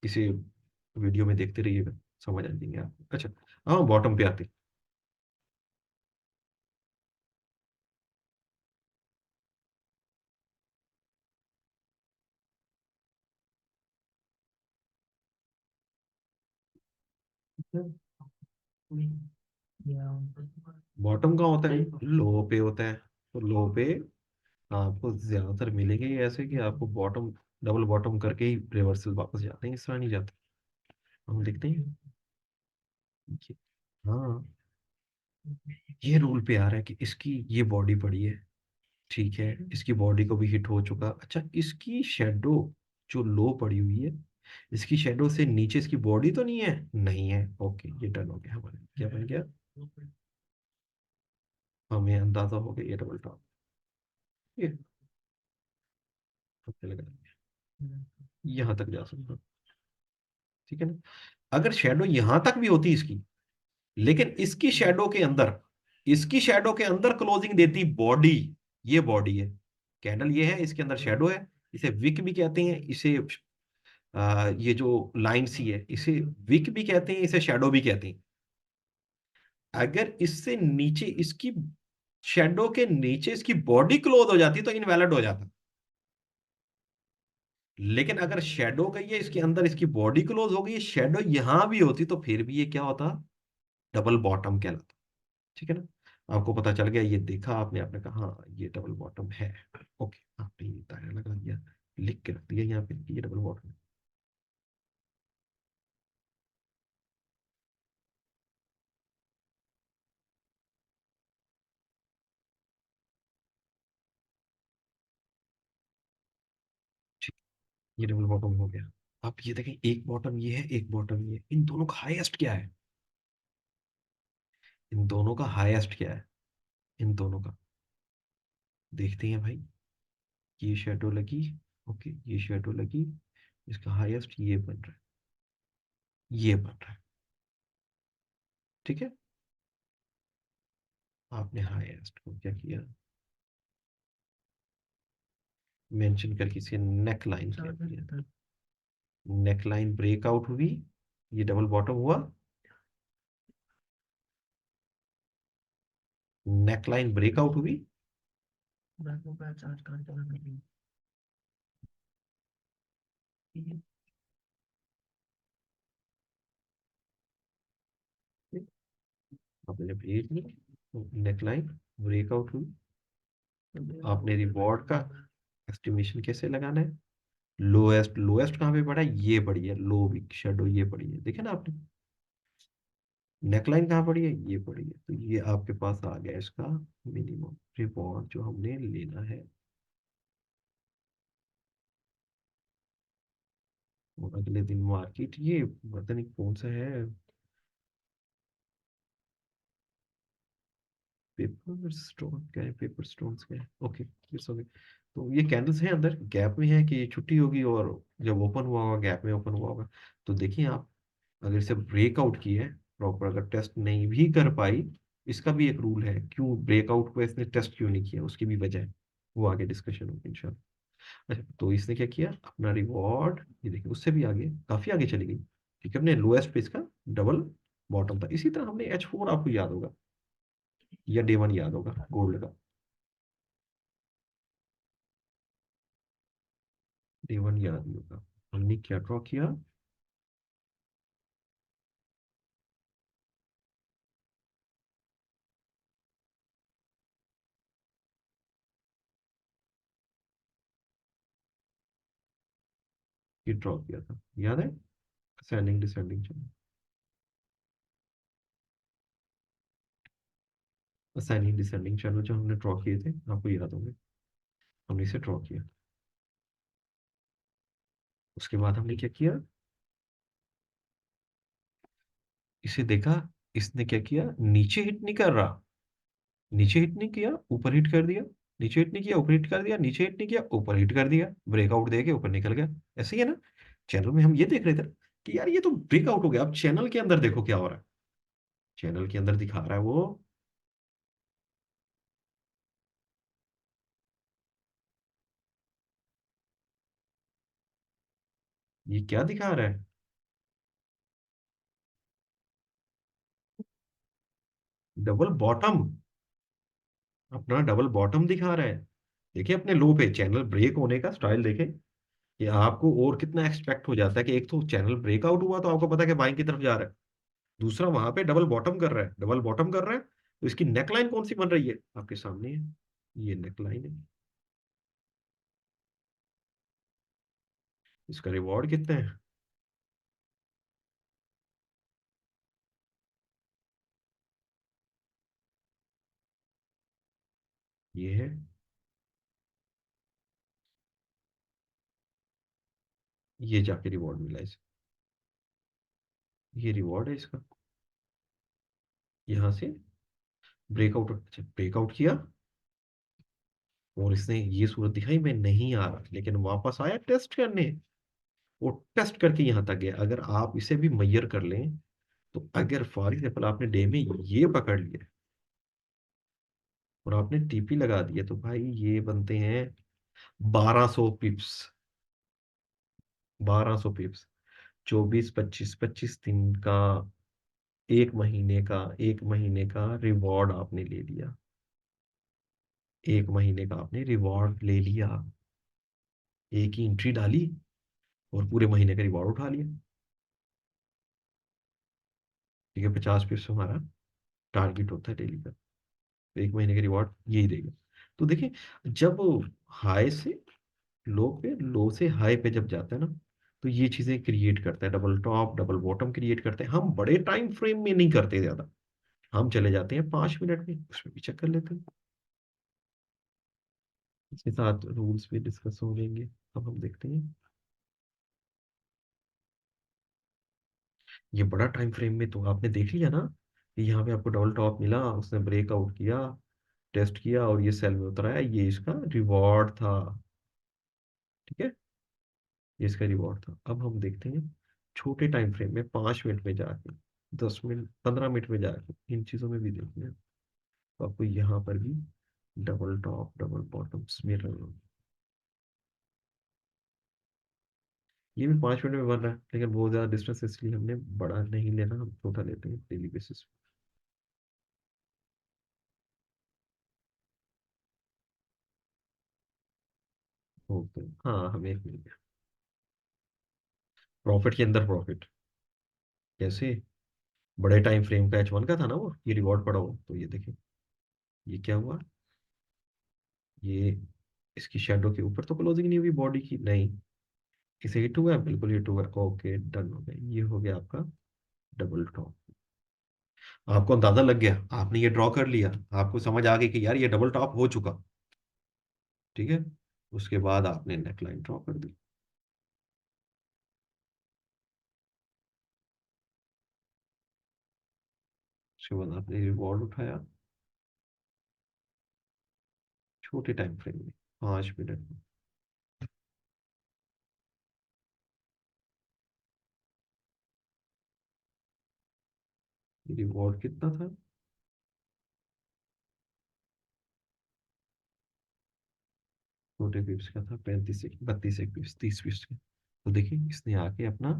इसे वीडियो में देखते रहिएगा, समझ आ जाएंगे आप। अच्छा, हाँ बॉटम पे आते हैं। बॉटम कहाँ होता है? लो पे होता है। तो लो पे आपको ज्यादातर मिलेंगे ही ऐसे कि आपको बॉटम, डबल बॉटम करके ही रिवर्सल वापस जाते हैं, इस तरह नहीं जाते। हम देखते हैं हाँ, ये रूल पे आ रहा है कि इसकी ये बॉडी पड़ी है, ठीक है, इसकी बॉडी को भी हिट हो चुका। अच्छा, इसकी शेडो जो लो पड़ी हुई है, इसकी शेडो से नीचे इसकी बॉडी तो नहीं है? नहीं है। ओके, ये डन हो गया, हमारे क्या बन गया, हमें अंदाजा हो गया ये डबल टॉप। ये हमने लगा दिया। यहाँ तक जा सकता हूँ, ठीक है ना। अगर शेडो यहां तक भी होती इसकी, लेकिन इसकी शेडो के अंदर, इसकी शेडो के अंदर क्लोजिंग देती बॉडी, ये बॉडी है, कैंडल ये है, इसके अंदर शेडो है। इसे विक भी कहते हैं, इसे ये जो लाइन सी है इसे विक भी कहते हैं, इसे शेडो भी कहते हैं। अगर इससे नीचे इसकी शेडो के नीचे इसकी बॉडी क्लोज हो जाती तो इनवैलिड हो जाता। लेकिन अगर शेडो गई है इसके अंदर, इसकी बॉडी क्लोज हो गई, शेडो यहां भी होती तो फिर भी ये क्या होता, डबल बॉटम कहलाता। ठीक है ना, आपको पता चल गया, ये देखा आपने, आपने कहा हाँ ये डबल बॉटम है। ओके, आपने ये दायरा लगा दिया, लिख के रख दिया यहाँ पे कि ये डबल बॉटम है। ठीक, ये डबल बॉटम हो गया। अब ये देखें, एक बॉटम ये है, एक बॉटम ये है। इन दोनों का हाईएस्ट क्या है? इन दोनों का हाईएस्ट क्या है? इन दोनों का देखते हैं भाई। ये शेडो लगी, ओके, ये शेडो लगी, इसका हाईएस्ट ये बन रहा है, ये बन रहा है। ठीक है, आपने हाईएस्ट को क्या किया, मेंशन करके इसे नेक लाइन किया। नेक लाइन ब्रेकआउट हुई, ये डबल बॉटम हुआ। नेक लाइन ब्रेकआउट हुई, आपने भेज दी, नेक लाइन ब्रेकआउट हुई। आपने रिवॉर्ड का एस्टिमेशन कैसे लगाना है? लोएस्ट, लोएस्ट कहाँ पे पड़ा है? ये पड़ी है लो भी शेडो, ये पड़ी है, देखे ना आपने। नेकलाइन कहाँ पड़ी है? ये पड़ी है। तो ये आपके पास आ गया इसका मिनिमम रिवॉर्ड जो हमने लेना है। और अगले दिन मार्केट, ये पता नहीं कौन सा है, पेपर स्टोन क्या है, पेपर स्टोन्स क्या है, ओके इट्स ओके। तो ये कैंडल्स है अंदर गैप में है कि ये छुट्टी होगी, और जब ओपन हुआ होगा गैप में ओपन हुआ होगा। तो देखिए आप, अगर इसे ब्रेकआउट की है प्रॉपर, अगर टेस्ट नहीं भी कर पाई, इसका भी एक रूल है, क्यों ब्रेकआउट को इसने टेस्ट क्यों नहीं किया, उसकी भी वजह है, वो आगे डिस्कशन होगी इंशाल्लाह। अच्छा, तो इसने क्या किया, अपना रिवॉर्ड ये देखिए उससे भी आगे, काफी आगे चली गई। ठीक है, अपने लोएस्ट पे इसका डबल बॉटम था। इसी तरह हमने H4 आपको याद होगा, या डे 1 याद होगा गोल्ड का। डे 1 याद नहीं होगा, हमने क्या ड्रॉ किया, ये ड्रॉ किया था, याद है, ascending descending channel, ascending descending channel जो हमने ड्रॉ किए थे, आपको याद होंगे, हमने इसे ड्रॉ किया। उसके बाद हमने क्या किया, इसे देखा, इसने क्या किया, नीचे हिट नहीं कर रहा, नीचे हिट नहीं किया, ऊपर हिट कर दिया, नीचे हिट नहीं किया, ऊपर हिट कर दिया, नीचे हिट नहीं किया, ऊपर हिट कर दिया, ब्रेकआउट देके ऊपर निकल गया। ऐसे ही है ना। चैनल में हम ये देख रहे थे कि यार ये तो ब्रेकआउट हो गया। अब चैनल के अंदर देखो क्या हो रहा है, चैनल के अंदर दिखा रहा है वो, ये क्या दिखा रहा है, डबल बॉटम, अपना डबल बॉटम दिखा रहा है। देखिए अपने लो पे चैनल ब्रेक होने का स्टाइल देखे, कि आपको और कितना एक्सपेक्ट हो जाता है कि एक तो चैनल ब्रेकआउट हुआ तो आपको पता है कि बाइंग की तरफ जा रहा है, दूसरा वहां पे डबल बॉटम कर रहा है, डबल बॉटम कर रहा है, तो इसकी नेकलाइन कौन सी बन रही है आपके सामने है, ये नेकलाइन है। इसका रिवॉर्ड कितना है, ये है, ये जाके रिवॉर्ड मिला इसे, ये रिवॉर्ड है इसका। यहाँ से ब्रेकआउट, अच्छा ब्रेकआउट किया, और इसने ये सूरत दिखाई मैं नहीं आ रहा, लेकिन वापस आया टेस्ट करने, वो टेस्ट करके यहाँ तक गया। अगर आप इसे भी मैयर कर लें, तो अगर फॉर एग्जाम्पल आपने डे में ये पकड़ लिया और आपने टीपी लगा दिया, तो भाई ये बनते हैं 1200 पिप्स, 1200 पिप्स, 24 25 25 दिन का, एक महीने का रिवॉर्ड आपने ले लिया, एक महीने का आपने रिवॉर्ड ले लिया, एक ही एंट्री डाली और पूरे महीने का रिवॉर्ड उठा लिया। ठीक है, 50 पिप्स हमारा टारगेट होता है डेली का, तो एक महीने का रिवॉर्ड यही देगा। तो देखिए, जब हाई से लो पे, लो से हाई पे जब जाता है ना, तो ये चीजें क्रिएट करता है, double top double bottom create करते हैं। हम बड़े टाइम फ्रेम में नहीं करते ज्यादा, हम चले जाते हैं 5 मिनट में, उसमें भी चेक कर लेते हैं। इसके साथ रूल्स भी डिस्कस हो जाएंगे। अब हम देखते हैं, ये बड़ा टाइम फ्रेम में तो आपने देख लिया ना, कि यहाँ पे आपको डबल टॉप मिला, उसने ब्रेकआउट किया, टेस्ट किया और ये सेल में उतरा है, ये इसका रिवॉर्ड था। ठीक है, ये इसका रिवॉर्ड था। अब हम देखते हैं छोटे टाइम फ्रेम में, 5 मिनट में जाके, 10 मिनट 15 मिनट में जाके, इन चीजों में भी देखते हैं। तो आपको यहाँ पर भी डबल टॉप डबल बॉटम्स मिल रहे होंगे। ये भी 5 मिनट में बन रहा है, लेकिन बहुत ज्यादा डिस्टेंस है, इसलिए हमने बड़ा नहीं लेना, हम छोटा लेते हैं डेली बेसिस पे। ओके, हाँ हमें एक मिल गया, प्रॉफिट के अंदर प्रॉफिट। कैसे, बड़े टाइम फ्रेम का H1 का था ना वो, ये रिवॉर्ड पड़ा हो, तो ये देखें, ये क्या हुआ, ये इसकी शेडो के ऊपर तो क्लोजिंग नहीं हुई बॉडी की, नहीं, इसे हिट हुआ है, बिल्कुल हिट हुआ है, ओके डन हो गया, ये हो गया आपका डबल टॉप। आपको अंदाजा लग गया, आपने ये ड्रॉ कर लिया, आपको समझ आ गई कि यार ये डबल टॉप हो चुका। ठीक है, उसके बाद आपने नेकलाइन ड्रॉ कर दी, उसके बाद आपने रिवॉर्ड उठाया, छोटे टाइम फ्रेम में, 5 मिनट में। रिवॉर्ड कितना था, छोटे पिप्स का था 32 32 पिप्स, 30 पिप्स का। तो देखिए इसने आके अपना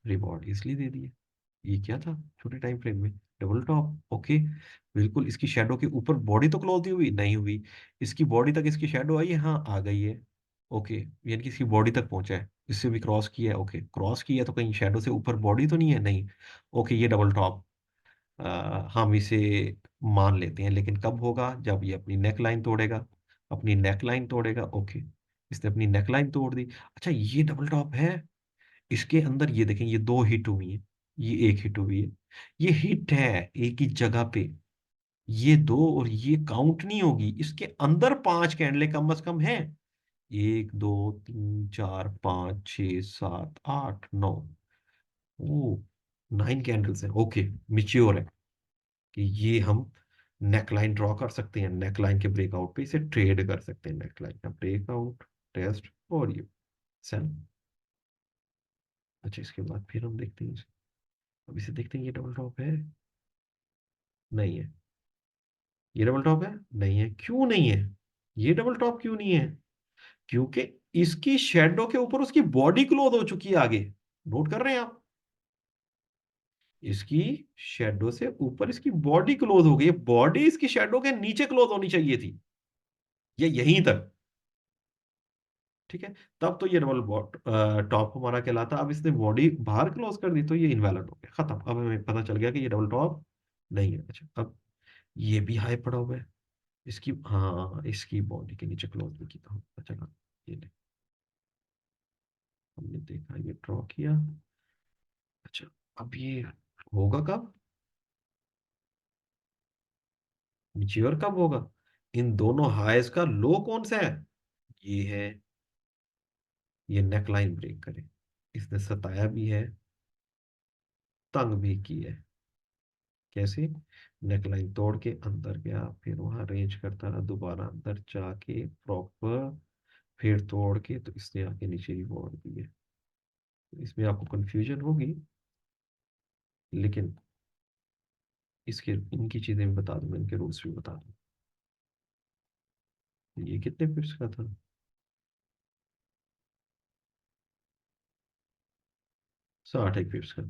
रिवॉर्ड इसलिए दे दिया, ये क्या था छोटे टाइम फ्रेम में, डबल टॉप, ओके। बिल्कुल इसकी शेडो के ऊपर बॉडी तो क्लोज नहीं हुई, नहीं हुई, इसकी बॉडी तक इसकी शेडो आई है, हाँ आ गई है, ओके, यानी कि इसकी बॉडी तक पहुंचा है, इससे भी क्रॉस किया है, ओके क्रॉस किया है, तो कहीं शेडो से ऊपर बॉडी तो नहीं है, नहीं, ओके ये डबल टॉप, हम इसे मान लेते हैं। लेकिन कब होगा, जब ये अपनी नेक लाइन तोड़ेगा, अपनी नेक लाइन तोड़ेगा, ओके, इसने अपनी नेक लाइन तोड़ दी। अच्छा ये डबल टॉप है, इसके अंदर ये देखें, ये दो हिट हुई है, ये एक हिट हुई है, ये हिट है एक ही जगह पे, ये दो, और ये काउंट नहीं होगी, इसके अंदर 5 कैंडले कम से कम है, 1 2 3 4 5 6 7 8 9, ओ 9 कैंडल्स है, ओके, मिच्योर है, कि ये हम नेकलाइन ड्रॉ कर सकते हैं, नेकलाइन के ब्रेकआउट पे इसे ट्रेड कर सकते हैं, नेकलाइन का ब्रेकआउट, टेस्ट, और ये सेल। अच्छा इसके बाद फिर हम देखते हैं अब इसे देखते हैं, ये डबल टॉप है, नहीं है, ये डबल टॉप है, नहीं है, क्यों नहीं है, ये डबल टॉप क्यों नहीं है, क्योंकि इसकी शेडो के ऊपर उसकी बॉडी क्लोज हो चुकी है आगे, नोट कर रहे हैं आप, इसकी शेडो से ऊपर इसकी बॉडी क्लोज हो गई, बॉडी इसकी शेडो के नीचे क्लोज होनी चाहिए थी, ये यहीं तक। ठीक है, तब तो ये डबल टॉप हमारा कहलाता। अब इसने बॉडी बाहर क्लोज कर दी तो ये इनवैलिड हो गया, खत्म। अब हमें पता चल गया कि ये डबल टॉप नहीं है। अच्छा, अब ये भी हाई पड़ा हुआ है, इसकी, हाँ इसकी बॉडी के नीचे क्लोज भी की, तो हमें पता चला। ये ले, हमने देखा, ये ड्रॉ किया। अच्छा, अब ये होगा कब, मैच्योर कब होगा, इन दोनों हाईज का लो कौन सा है, ये है, ये नेक लाइन ब्रेक करे। इसने सताया भी है, तंग भी की है। कैसे, नेकलाइन तोड़ के अंदर गया, फिर वहां रेंज करता रहा, दोबारा अंदर जाके प्रॉपर, फिर तोड़ के, तो इसने आके नीचे ही मोड़ दी है। इसमें आपको कंफ्यूजन होगी, लेकिन इसके इनकी चीजें भी बता दूं, इनके रूल्स भी बता दूं। ये कितने पिप्स का था, 60 पिप्स का।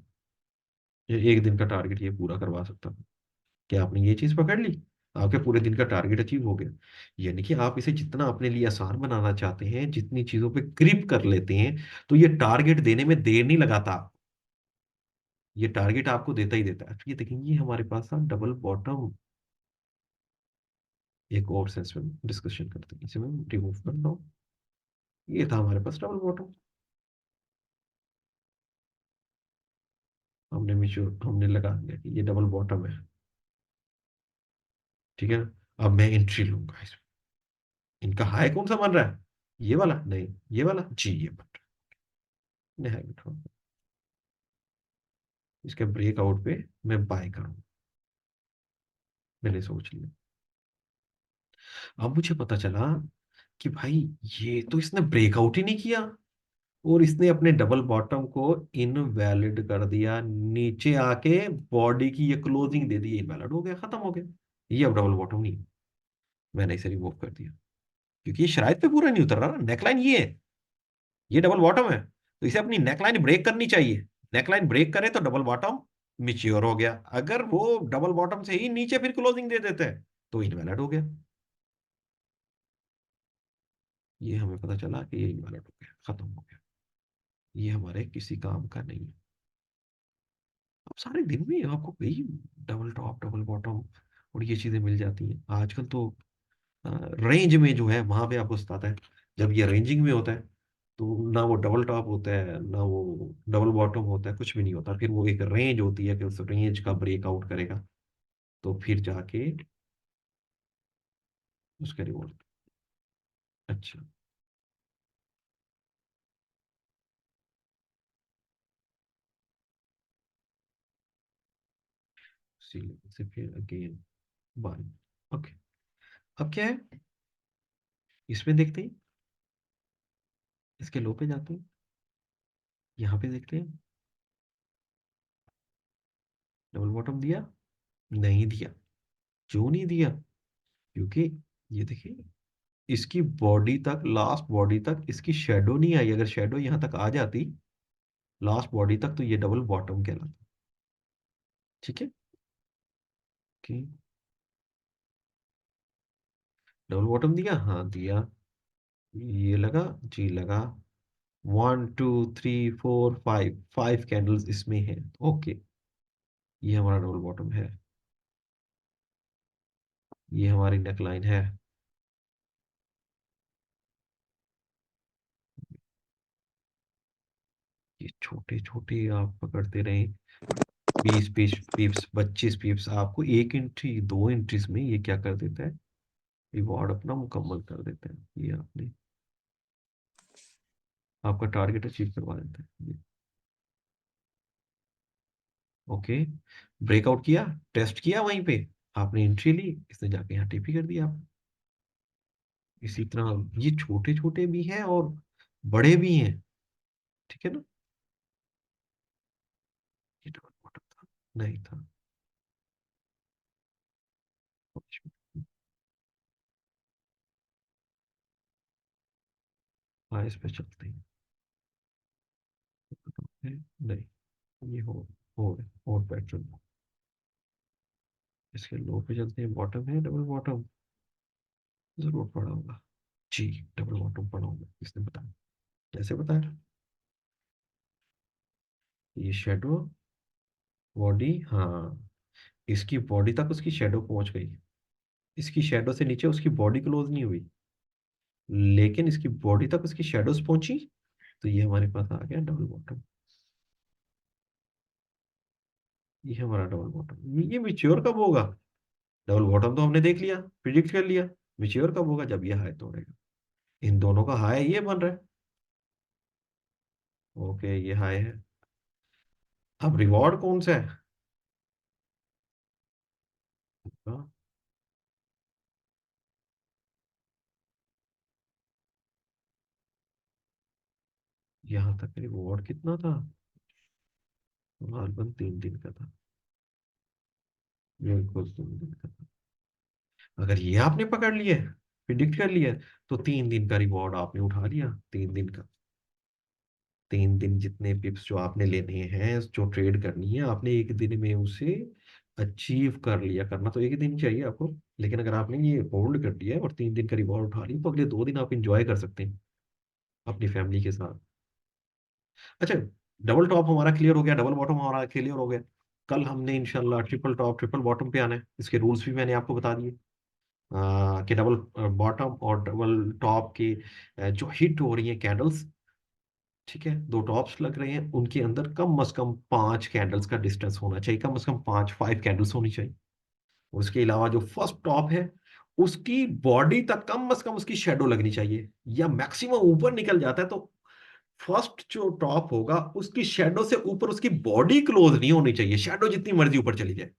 ये एक दिन का टारगेट ये पूरा करवा सकता था। क्या आपने ये चीज पकड़ ली, आपके पूरे दिन का टारगेट अचीव हो गया। यानी कि आप इसे जितना अपने लिए आसान बनाना चाहते हैं, जितनी चीजों पे ग्रिप कर लेते हैं, तो ये टारगेट देने में देर नहीं लगाता, ये टारगेट आपको देता ही देता है। ये देखेंगे, हमारे पास था डबल बॉटम। एक और सेंस में डिस्कशन करते हैं, इसे मैं रिमूव कर रहा हूँ। ये था हमारे पास डबल बॉटम, हमने मिचूर हमने लगा दिया कि ये डबल बॉटम है। ठीक है ना, अब मैं एंट्री लूंगा इसमें। इनका हाई कौन सा बन रहा है, ये वाला नहीं, ये वाला जी, ये बन रहा है। इसके ब्रेकआउट पे मैं बाय करूं, मैंने सोच लिया। अब मुझे पता चला कि भाई, ये तो इसने ब्रेकआउट ही नहीं किया, और इसने अपने डबल बॉटम को इनवैलिड कर दिया, नीचे आके बॉडी की ये क्लोजिंग दे दी, इनवैलिड हो गया, खत्म हो गया। ये अब डबल बॉटम नहीं है, मैंने इसे रिमूव कर दिया, क्योंकि ये शराइत पे पूरा नहीं उतर रहा ना। नेकलाइन ये है, ये डबल बॉटम है, तो इसे अपनी नेकलाइन ब्रेक करनी चाहिए। नेकलाइन ब्रेक करे तो डबल बॉटम मिच्योर हो गया, अगर वो डबल बॉटम से ही नीचे फिर क्लोजिंग दे देते हैं तो इनवैलिड हो गया। ये हमें पता चला कि ये इनवैलिड हो गया, खत्म हो गया, ये हमारे किसी काम का नहीं है। अब सारे दिन में आपको कई डबल टॉप डबल बॉटम और ये चीजें मिल जाती हैं आजकल तो। रेंज में जो है वहां पे आपको बताता है, जब ये रेंजिंग में होता है तो ना वो डबल टॉप होता है, ना वो डबल बॉटम होता है, कुछ भी नहीं होता। फिर वो एक रेंज होती है कि उस रेंज का ब्रेकआउट करेगा, तो फिर जाके उसके रिवॉर्ड। अच्छा, सी से फिर अगेन बाय। ओके, अब क्या है, इसमें देखते हैं, इसके लो पे जाते हैं, यहाँ पे देखते हैं, डबल बॉटम दिया, नहीं दिया। क्यों नहीं दिया, क्योंकि ये देखिए, इसकी बॉडी तक, लास्ट बॉडी तक इसकी शेडो नहीं आई। अगर शेडो यहाँ तक आ जाती, लास्ट बॉडी तक, तो ये डबल बॉटम कहलाता। ठीक है, कि डबल बॉटम दिया, हाँ दिया, ये लगा, जी लगा, 1 2 3 4 5, 5 कैंडल्स इसमें है। ओके, ये हमारा डबल बॉटम है, ये हमारी नेकलाइन है। ये छोटे छोटे आप पकड़ते रहे, 20 पीप्स 25 पीप्स, आपको एक एंट्री 2 एंट्रीज में ये क्या कर देता है, रिवॉर्ड अपना मुकम्मल कर देता है। ये आपने आपका टारगेट अचीव करवा देता है। ओके, ब्रेकआउट किया, टेस्ट किया वहीं पे, आपने एंट्री ली, इसने जाके यहाँ टीपी कर दिया आप। इसी तरह ये छोटे छोटे भी हैं और बड़े भी हैं। ठीक है ना, ये डबल बॉटम था, नहीं था। इस पे चलते हैं, नहीं, ये हो और पैटर्न, इसके लो पे चलते हैं, बॉटम है डबल बॉटम, जरूर पड़ा होगा जी, डबल बॉटम पड़ा होगा, किसने बताया, कैसे बताया, ये शेडो, बॉडी, हाँ, इसकी बॉडी तक उसकी शेडो पहुंच गई, इसकी शेडो से नीचे उसकी बॉडी क्लोज नहीं हुई, लेकिन इसकी बॉडी तक उसकी शेडोज पहुंची, तो ये हमारे पास आ गया डबल बॉटम। ये हमारा डबल बॉटम, ये मिच्योर कब होगा, डबल बॉटम तो हमने देख लिया, प्रिडिक्ट कर लिया, मिच्योर कब होगा, जब ये हाई तोड़ेगा, इन दोनों का हाई ये बन रहा है, ओके ये हाई है। अब रिवॉर्ड कौन सा है, हाँ, यहाँ तक रिवॉर्ड कितना था, मार्बल 3 दिन का था, बिल्कुल 3 दिन का था। अगर ये आपने पकड़ लिया, प्रिडिक्ट कर लिया, तो 3 दिन का रिवॉर्ड आपने उठा लिया, 3 दिन का, 3 दिन जितने पिप्स जो आपने लेने हैं, जो ट्रेड करनी है, आपने एक दिन में उसे अचीव कर लिया, करना तो एक ही दिन चाहिए आपको, लेकिन अगर आपने ये होल्ड कर लिया है और 3 दिन का रिवॉर्ड उठा लिया, तो अगले 2 दिन आप इंजॉय कर सकते हैं अपनी फैमिली के साथ। अच्छा, डबल टॉप हमारा क्लियर हो गया, डबल बॉटम हमारा क्लियर हो गया, कल हमने इंशाल्लाह ट्रिपल टॉप ट्रिपल बॉटम पे आना है, इसके रूल्स भी मैंने आपको बता दिए, कि डबल बॉटम और डबल टॉप की जो हिट हो रही है कैंडल्स, ठीक है, 2 टॉप्स लग रहे हैं, उनके अंदर कम से कम 5 कैंडल्स का डिस्टेंस होना चाहिए, कम से कम 5 कैंडल्स होनी चाहिए। उसके अलावा जो फर्स्ट टॉप है, उसकी बॉडी तक कम से कम उसकी शेडो लगनी चाहिए, या मैक्सिमम ऊपर निकल जाता है तो फर्स्ट जो टॉप होगा उसकी शेडो से ऊपर उसकी बॉडी क्लोज नहीं होनी चाहिए, शेडो जितनी मर्जी ऊपर चली जाए,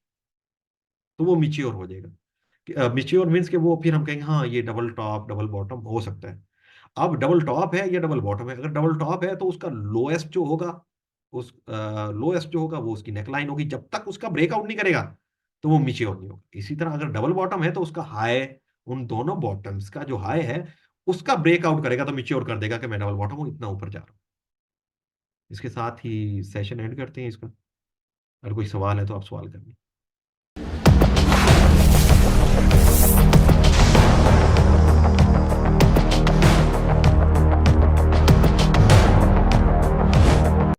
तो वो मिच्योर हो जाएगा, मिच्योर मीन्स कि वो फिर हम कहेंगे हाँ ये डबल टॉप डबल बॉटम हो सकता है। अब डबल टॉप है या डबल बॉटम है, अगर डबल टॉप है तो उसका लोएस्ट जो होगा, उस लोएस्ट जो होगा वो उसकी नेकलाइन होगी, जब तक उसका ब्रेकआउट नहीं करेगा तो वो नीचे नहीं होगा। इसी तरह अगर डबल बॉटम है तो उसका हाई, उन दोनों बॉटम्स का जो हाई है उसका ब्रेकआउट करेगा तो मिच्योर कर देगा कि मैं डबल बॉटम हूँ, इतना ऊपर जा रहा हूँ। इसके साथ ही सेशन एंड करते हैं इसका, अगर कोई सवाल है तो आप सवाल करिए।